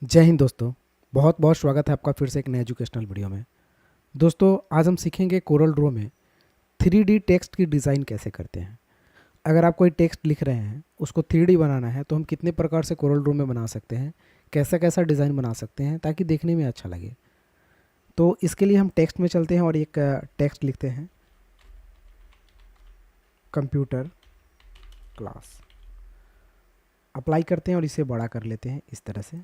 जय हिंद दोस्तों। बहुत बहुत स्वागत है आपका फिर से एक नए एजुकेशनल वीडियो में। दोस्तों आज हम सीखेंगे कोरल ड्रॉ में 3D टेक्स्ट की डिज़ाइन कैसे करते हैं। अगर आप कोई टेक्स्ट लिख रहे हैं उसको 3D बनाना है तो हम कितने प्रकार से कोरल ड्रॉ में बना सकते हैं, कैसा कैसा डिज़ाइन बना सकते हैं ताकि देखने में अच्छा लगे। तो इसके लिए हम टेक्स्ट में चलते हैं और एक टेक्स्ट लिखते हैं, कंप्यूटर क्लास। अप्लाई करते हैं और इसे बड़ा कर लेते हैं इस तरह से,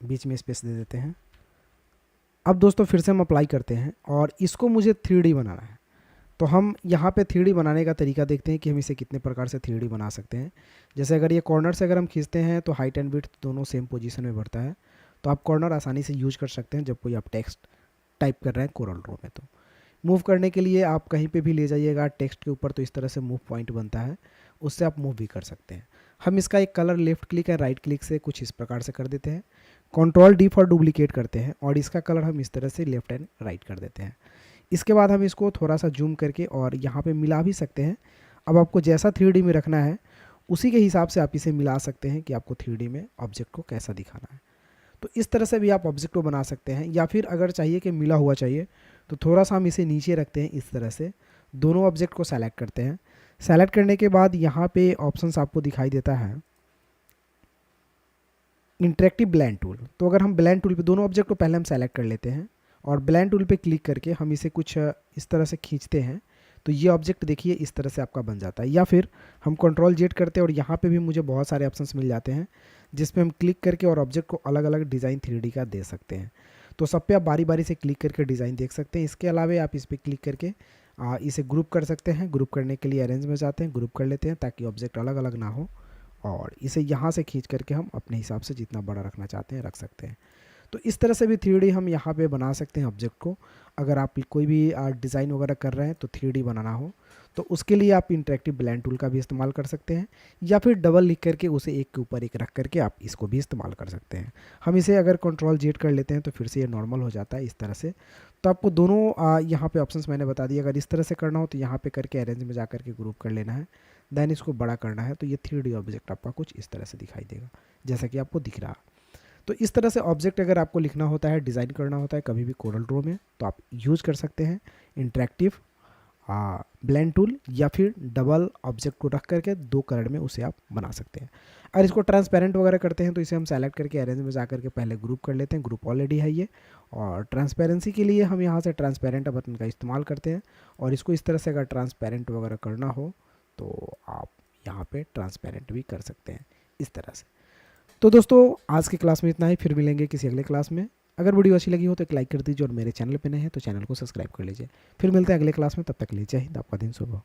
बीच में स्पेस दे देते हैं। अब दोस्तों फिर से हम अप्लाई करते हैं और इसको मुझे 3D बनाना है। तो हम यहाँ पे 3D बनाने का तरीका देखते हैं कि हम इसे कितने प्रकार से 3D बना सकते हैं। जैसे अगर ये कॉर्नर से अगर हम खींचते हैं तो हाइट एंड विड्थ दोनों सेम पोजीशन में बढ़ता है। तो आप कॉर्नर आसानी से यूज कर सकते हैं जब कोई आप टेक्स्ट टाइप कर रहे हैं कोरल ड्रॉ में। तो मूव करने के लिए आप कहीं पे भी ले जाइएगा टेक्स्ट के ऊपर तो इस तरह से मूव पॉइंट बनता है, उससे आप मूव भी कर सकते हैं। हम इसका एक कलर लेफ्ट क्लिक या राइट क्लिक से कुछ इस प्रकार से कर देते हैं। कंट्रोल डी फॉर डुप्लीकेट करते हैं और इसका कलर हम इस तरह से लेफ्ट एंड राइट कर देते हैं। इसके बाद हम इसको थोड़ा सा जूम करके और यहाँ पे मिला भी सकते हैं। अब आपको जैसा 3D में रखना है उसी के हिसाब से आप इसे मिला सकते हैं कि आपको 3D में ऑब्जेक्ट को कैसा दिखाना है। तो इस तरह से भी आप ऑब्जेक्ट को बना सकते हैं, या फिर अगर चाहिए कि मिला हुआ चाहिए तो थोड़ा सा हम इसे नीचे रखते हैं इस तरह से। दोनों ऑब्जेक्ट को सेलेक्ट करते हैं। सेलेक्ट करने के बाद यहाँ पे ऑप्शंस आपको दिखाई देता है इंटरेक्टिव ब्लेंड टूल। तो अगर हम ब्लेंड टूल पे दोनों ऑब्जेक्ट को पहले हम सेलेक्ट कर लेते हैं और ब्लेंड टूल पे क्लिक करके हम इसे कुछ इस तरह से खींचते हैं तो ये ऑब्जेक्ट देखिए इस तरह से आपका बन जाता है। या फिर हम कंट्रोल जेड करते हैं और यहाँ पे भी मुझे बहुत सारे ऑप्शंस मिल जाते हैं जिसपे हम क्लिक करके और ऑब्जेक्ट को अलग अलग डिज़ाइन 3D का दे सकते हैं। तो सब पे आप बारी बारी से क्लिक करके डिज़ाइन देख सकते हैं। इसके अलावा आप इस पर क्लिक करके इसे ग्रुप कर सकते हैं। ग्रुप करने के लिए अरेंज में जाते हैं, ग्रुप कर लेते हैं ताकि ऑब्जेक्ट अलग अलग ना हो, और इसे यहाँ से खींच करके हम अपने हिसाब से जितना बड़ा रखना चाहते हैं रख सकते हैं। तो इस तरह से भी 3D हम यहाँ पे बना सकते हैं ऑब्जेक्ट को। अगर आप कोई भी डिज़ाइन वगैरह कर रहे हैं तो 3D बनाना हो तो उसके लिए आप इंटरेक्टिव ब्लेंड टूल का भी इस्तेमाल कर सकते हैं, या फिर डबल लिख करके उसे एक के ऊपर एक रख करके आप इसको भी इस्तेमाल कर सकते हैं। हम इसे अगर कंट्रोल जेड कर लेते हैं तो फिर से ये नॉर्मल हो जाता है इस तरह से। तो आपको दोनों यहाँ पे ऑप्शंस मैंने बता दिए। अगर इस तरह से करना हो तो यहाँ पे करके अरेंज में जा करके ग्रुप कर लेना है, देन इसको बड़ा करना है तो ये 3D ऑब्जेक्ट आपका कुछ इस तरह से दिखाई देगा जैसा कि आपको दिख रहा। तो इस तरह से ऑब्जेक्ट अगर आपको लिखना होता है, डिज़ाइन करना होता है कभी भी कोरल ड्रॉ में, तो आप यूज़ कर सकते हैं इंटरेक्टिव ब्लेंड टूल, या फिर डबल ऑब्जेक्ट को रख करके दो कलर में उसे आप बना सकते हैं। अगर इसको ट्रांसपेरेंट वगैरह करते हैं तो इसे हम सेलेक्ट करके अरेंज में जा करके पहले ग्रुप कर लेते हैं। ग्रुप ऑलरेडी है ये, और ट्रांसपेरेंसी के लिए हम यहाँ से ट्रांसपेरेंट बटन का इस्तेमाल करते हैं। और इसको इस तरह से अगर ट्रांसपेरेंट वगैरह करना हो तो आप यहाँ पे ट्रांसपेरेंट भी कर सकते हैं इस तरह से। तो दोस्तों आज की क्लास में इतना ही, फिर मिलेंगे किसी अगले क्लास में। अगर वीडियो अच्छी लगी हो तो एक लाइक कर दीजिए और मेरे चैनल पे नए हैं तो चैनल को सब्सक्राइब कर लीजिए। फिर मिलते हैं अगले क्लास में, तब तक के लिए जय हिंद। आपका दिन शुभ हो।